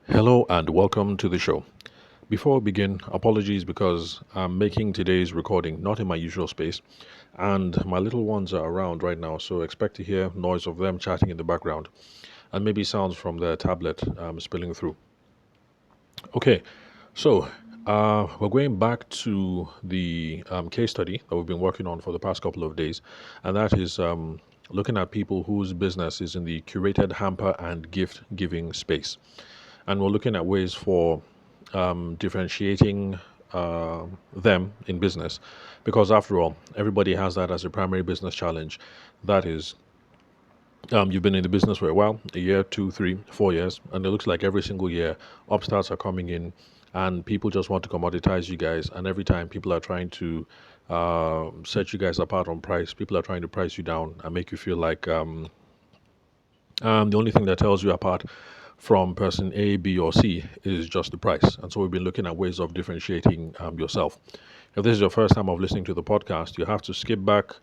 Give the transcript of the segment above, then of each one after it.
Hello and welcome to the show. Before we begin, apologies because I'm making today's recording not in my usual space, and my little ones are around right now, so expect to hear noise of them chatting in the background and maybe sounds from their tablet spilling through. Okay, so we're going back to the case study that we've been working on for the past couple of days, and that is looking at people whose business is in the curated hamper and gift giving space. And we're looking at ways for differentiating them in business because after all everybody has that as a primary business challenge. That is, you've been in the business for a while, a year, 2, 3, 4 years, and it looks like every single year upstarts are coming in and people just want to commoditize you guys, and every time people are trying to set you guys apart on price, people are trying to price you down and make you feel like the only thing that tells you apart from person A, B, or C is just the price. And so we've been looking at ways of differentiating yourself. If this is your first time of listening to the podcast, you have to skip back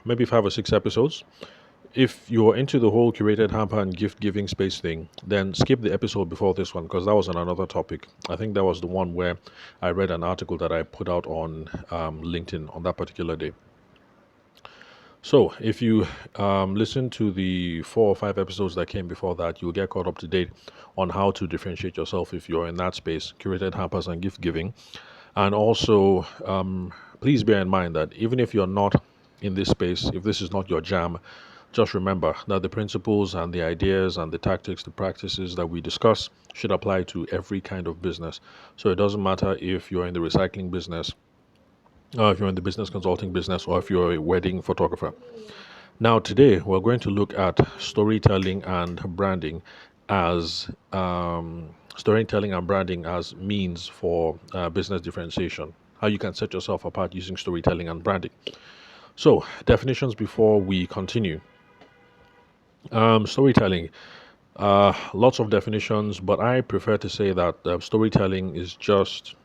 maybe 5 or 6 episodes. If you're into the whole curated hamper and gift giving space thing, then skip the episode before this one because that was on another topic. I think that was the one where I read an article that I put out on LinkedIn on that particular day. So, if you listen to the 4 or 5 episodes that came before that, you'll get caught up to date on how to differentiate yourself if you're in that space, curated hampers and gift giving. And also, please bear in mind that even if you're not in this space, if this is not your jam, just remember that the principles and the ideas and the tactics, the practices that we discuss should apply to every kind of business. So, it doesn't matter if you're in the recycling business, if you're in the business consulting business, or if you're a wedding photographer. Now, today we're going to look at storytelling and branding as means for business differentiation. How you can set yourself apart using storytelling and branding. So, definitions before we continue. Storytelling. Lots of definitions, but I prefer to say that storytelling is just,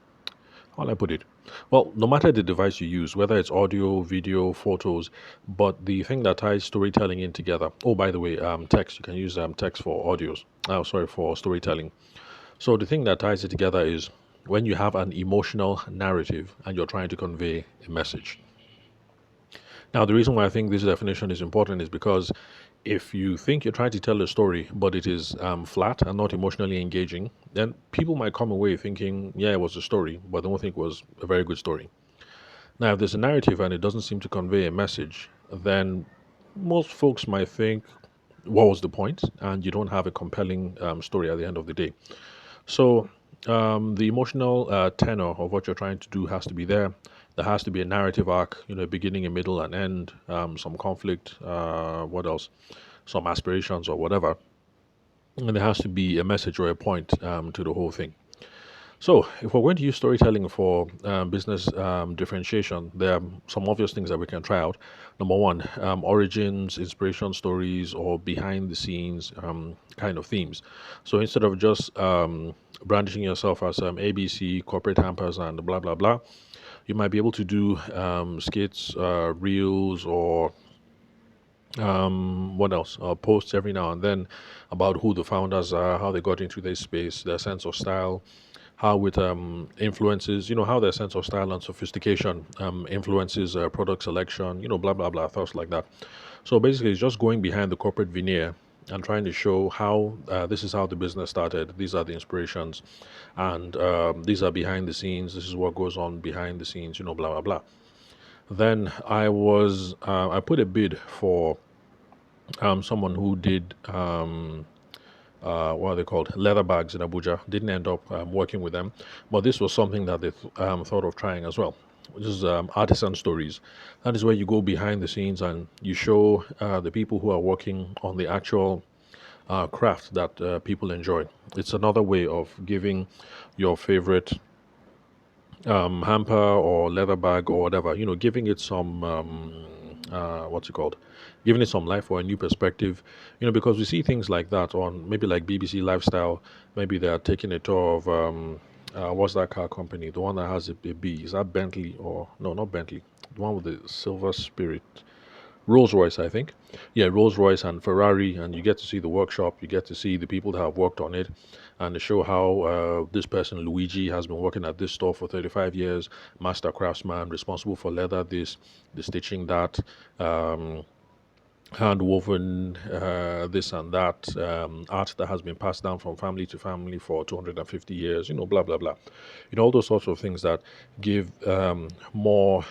how do I put it? Well, no matter the device you use, whether it's audio, video, photos, but the thing that ties storytelling in together. Oh, by the way, text. You can use text for audios. Oh, sorry, for storytelling. So the thing that ties it together is when you have an emotional narrative and you're trying to convey a message. Now, the reason why I think this definition is important is because if you think you're trying to tell a story, but it is flat and not emotionally engaging, then people might come away thinking, yeah, it was a story, but they don't think it was a very good story. Now, if there's a narrative and it doesn't seem to convey a message, then most folks might think, what was the point? And you don't have a compelling story at the end of the day. So, the emotional tenor of what you're trying to do has to be there. There has to be a narrative arc, beginning, a middle, and end, some conflict, what else? Some aspirations or whatever. And there has to be a message or a point to the whole thing. So, if we're going to use storytelling for business differentiation, there are some obvious things that we can try out. Number one, origins, inspiration stories, or behind the scenes kind of themes. So, instead of just brandishing yourself as ABC, corporate hampers, and blah, blah, blah, you might be able to do skits, reels, or what else? Posts every now and then about who the founders are, how they got into this space, their sense of style, how it influences, how their sense of style and sophistication influences product selection, blah, blah, blah, thoughts like that. So basically, it's just going behind the corporate veneer and trying to show how this is how the business started. These are the inspirations, and these are behind the scenes. This is what goes on behind the scenes, blah, blah, blah. Then I put a bid for someone who did what are they called, leather bags in Abuja. Didn't end up working with them, but this was something that they thought of trying as well, which is artisan stories. That is where you go behind the scenes and you show the people who are working on the actual craft that people enjoy. It's another way of giving your favorite hamper or leather bag or whatever, giving it some what's it called, giving it some life or a new perspective, because we see things like that on maybe like BBC Lifestyle. Maybe they are taking a tour of what's that car company, the one that has a B, is that Bentley? Or no, not Bentley, the one with the silver spirit, Rolls Royce, I think. Yeah, Rolls Royce and Ferrari, and you get to see the workshop, you get to see the people that have worked on it, and they show how this person, Luigi, has been working at this store for 35 years, master craftsman, responsible for leather, this, the stitching, that. Um, Hand woven this and that art that has been passed down from family to family for 250 years, blah blah blah, all those sorts of things that give um, more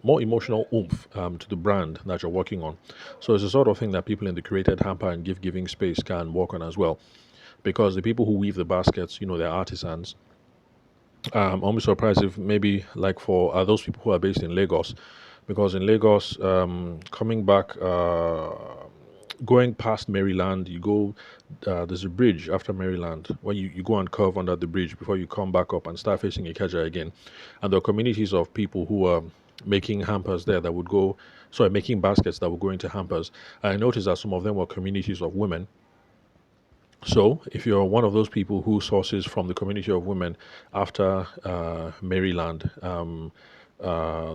emotional oomph to the brand that you're working on. So it's the sort of thing that people in the created hamper and gift giving space can work on as well, because the people who weave the baskets, they're artisans. I'm surprised if maybe like for those people who are based in Lagos, because in Lagos, coming back, going past Maryland, you go, there's a bridge after Maryland where you go and curve under the bridge before you come back up and start facing Ikeja again. And there are communities of people who are making hampers there that would go, sorry, making baskets that would go into hampers. I noticed that some of them were communities of women. So, if you're one of those people who sources from the community of women after Maryland,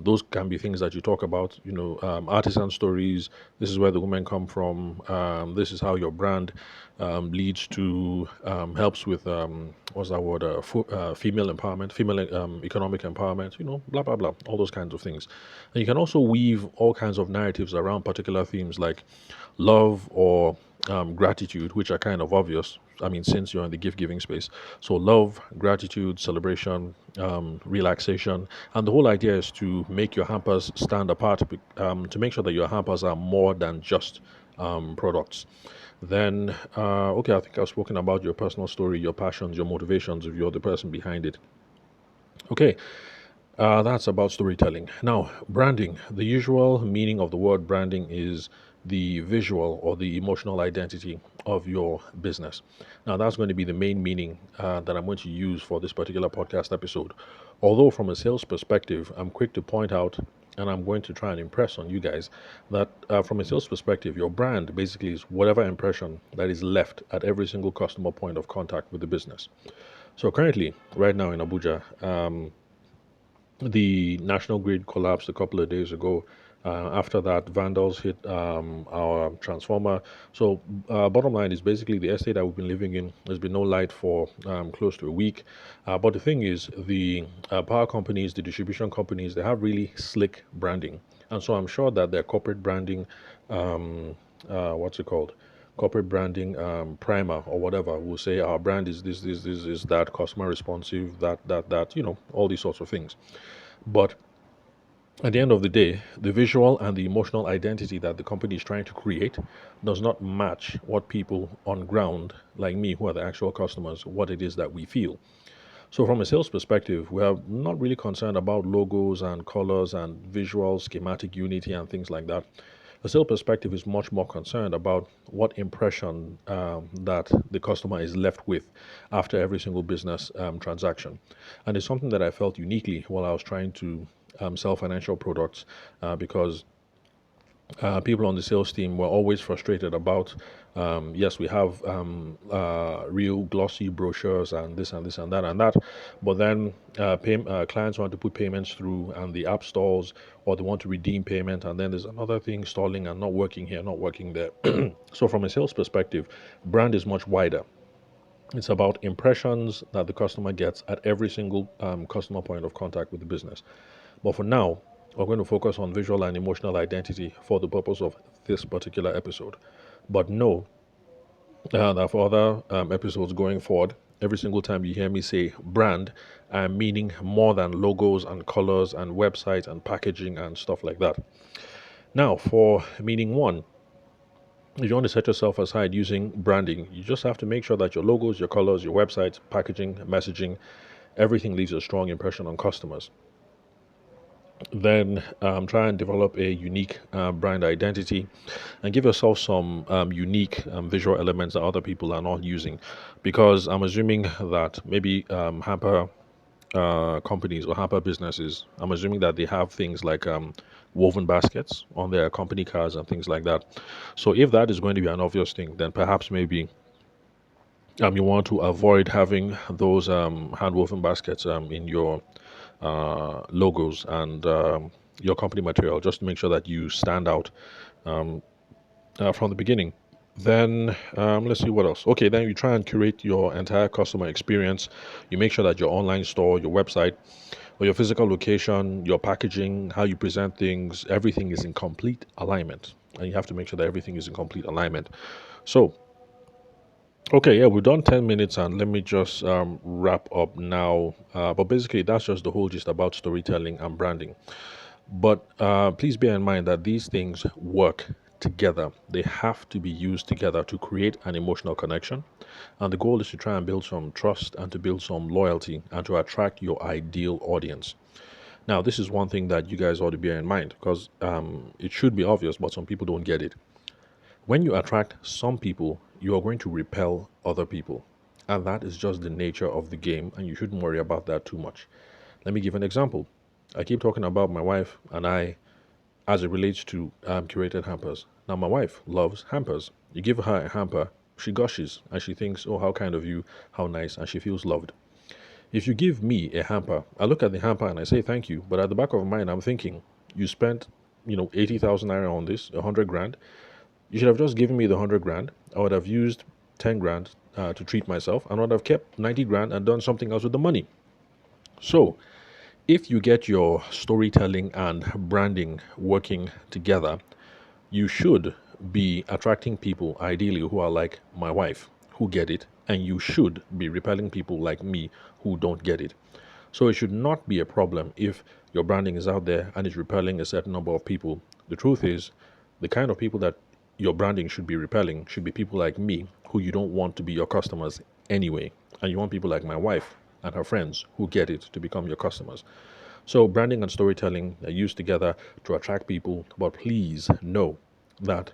those can be things that you talk about. Artisan stories. This is where the women come from. This is how your brand leads to helps with what's that word? Female empowerment, female economic empowerment. Blah blah blah. All those kinds of things. And you can also weave all kinds of narratives around particular themes like love or gratitude, which are kind of obvious. I mean, since you're in the gift giving space. So, love, gratitude, celebration, relaxation. And the whole idea is to make your hampers stand apart, to make sure that your hampers are more than just products. Then, okay, I think I've spoken about your personal story, your passions, your motivations, if you're the person behind it. Okay, that's about storytelling. Now, branding. The usual meaning of the word branding is the visual or the emotional identity of your business. Now, that's going to be the main meaning that I'm going to use for this particular podcast episode. Although, from a sales perspective, I'm quick to point out, and I'm going to try and impress on you guys that from a sales perspective, your brand basically is whatever impression that is left at every single customer point of contact with the business. So, currently, right now in Abuja, the national grid collapsed a couple of days ago. After that, vandals hit our transformer. So, bottom line is basically the estate that we've been living in. There's been no light for close to a week. But the thing is, the power companies, the distribution companies, they have really slick branding, and so I'm sure that their corporate branding, what's it called? Corporate branding primer or whatever will say our brand is this is that, customer responsive, that, all these sorts of things. But at the end of the day, the visual and the emotional identity that the company is trying to create does not match what people on ground, like me, who are the actual customers, what it is that we feel. So, from a sales perspective, we are not really concerned about logos and colors and visual schematic unity and things like that. The sales perspective is much more concerned about what impression that the customer is left with after every single business transaction. And it's something that I felt uniquely while I was trying to sell financial products because people on the sales team were always frustrated about yes, we have real glossy brochures and this and this and that and that, but then clients want to put payments through and the app stalls, or they want to redeem payment, and then there's another thing stalling and not working here, not working there. So from a sales perspective, brand is much wider. It's about impressions that the customer gets at every single customer point of contact with the business. But for now, we're going to focus on visual and emotional identity for the purpose of this particular episode. But know that for other episodes going forward, every single time you hear me say brand, I'm meaning more than logos and colors and websites and packaging and stuff like that. Now, for meaning one, if you want to set yourself aside using branding, you just have to make sure that your logos, your colors, your websites, packaging, messaging, everything leaves a strong impression on customers. Then try and develop a unique brand identity and give yourself some unique visual elements that other people are not using. Because I'm assuming that maybe hamper companies or hamper businesses, I'm assuming that they have things like woven baskets on their company cars and things like that. So if that is going to be an obvious thing, then perhaps maybe you want to avoid having those hand woven baskets in your logos and your company material, just to make sure that you stand out um, from the beginning. Then let's see what else. Okay, then you try and curate your entire customer experience. You make sure that your online store, your website, or your physical location, your packaging, how you present things, everything is in complete alignment. And you have to make sure that everything is in complete alignment. So, okay, yeah, we've done 10 minutes, and let me just wrap up now. But basically, that's just the whole gist about storytelling and branding. But please bear in mind that these things work together. They have to be used together to create an emotional connection. And the goal is to try and build some trust and to build some loyalty and to attract your ideal audience. Now, this is one thing that you guys ought to bear in mind because it should be obvious, but some people don't get it. When you attract some people, you are going to repel other people. And that is just the nature of the game, and you shouldn't worry about that too much. Let me give an example. I keep talking about my wife and I as it relates to curated hampers. Now, my wife loves hampers. You give her a hamper, she gushes and she thinks, oh, how kind of you, how nice, and she feels loved. If you give me a hamper, I look at the hamper and I say thank you, but at the back of my mind, I'm thinking, you spent, 80,000 naira on this, 100 grand. You should have just given me the 100 grand. I would have used 10 grand to treat myself and would have kept 90 grand and done something else with the money. So, if you get your storytelling and branding working together, you should be attracting people, ideally, who are like my wife, who get it, and you should be repelling people like me who don't get it. So it should not be a problem if your branding is out there and it's repelling a certain number of people. The truth is, the kind of people that your branding should be repelling should be people like me who you don't want to be your customers anyway. And you want people like my wife and her friends who get it to become your customers. So branding and storytelling are used together to attract people, but please know that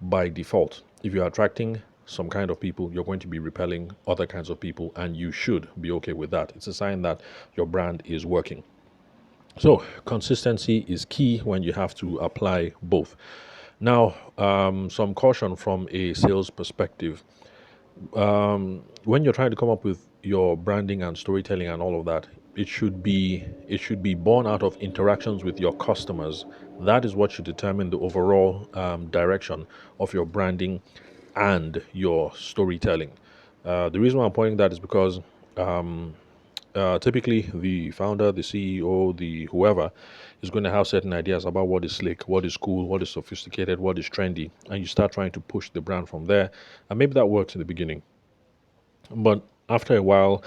by default, if you're attracting some kind of people, you're going to be repelling other kinds of people, and you should be okay with that. It's a sign that your brand is working. So, consistency is key when you have to apply both. Now, some caution from a sales perspective. When you're trying to come up with your branding and storytelling and all of that, it should be born out of interactions with your customers. That is what should determine the overall direction of your branding and your storytelling. The reason why I'm pointing that is because typically the founder, the CEO, the whoever is going to have certain ideas about what is slick, what is cool, what is sophisticated, what is trendy, and you start trying to push the brand from there. And maybe that works in the beginning, but after a while,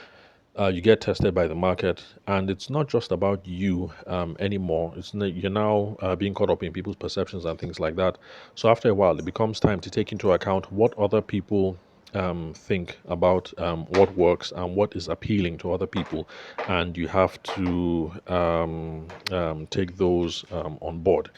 you get tested by the market, and it's not just about you anymore. You're now being caught up in people's perceptions and things like that. So after a while, it becomes time to take into account what other people think about what works and what is appealing to other people, and you have to take those on board.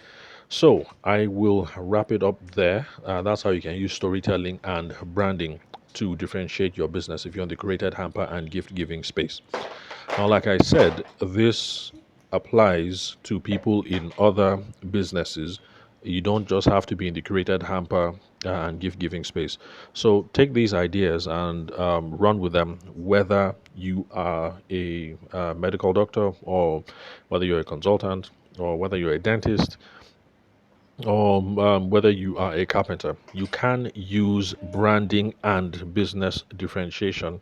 So I will wrap it up there. That's how you can use storytelling and branding to differentiate your business if you're in the created hamper and gift giving space. Now, like I said, this applies to people in other businesses. You don't just have to be in the created hamper and gift giving space. So take these ideas and run with them, whether you are a medical doctor or whether you're a consultant or whether you're a dentist or whether you are a carpenter. You can use branding and business differentiation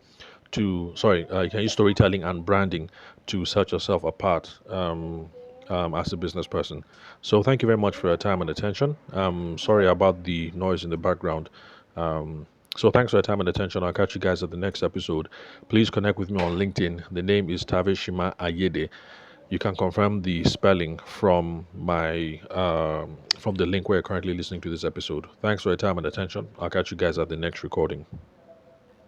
you can use storytelling and branding to set yourself apart as a business person. So thank you very much for your time and attention. Sorry about the noise in the background. So thanks for your time and attention. I'll catch you guys at the next episode. Please connect with me on LinkedIn. The name is Tavishima Ayede. You can confirm the spelling from the link where you're currently listening to this episode. Thanks for your time and attention. I'll catch you guys at the next recording.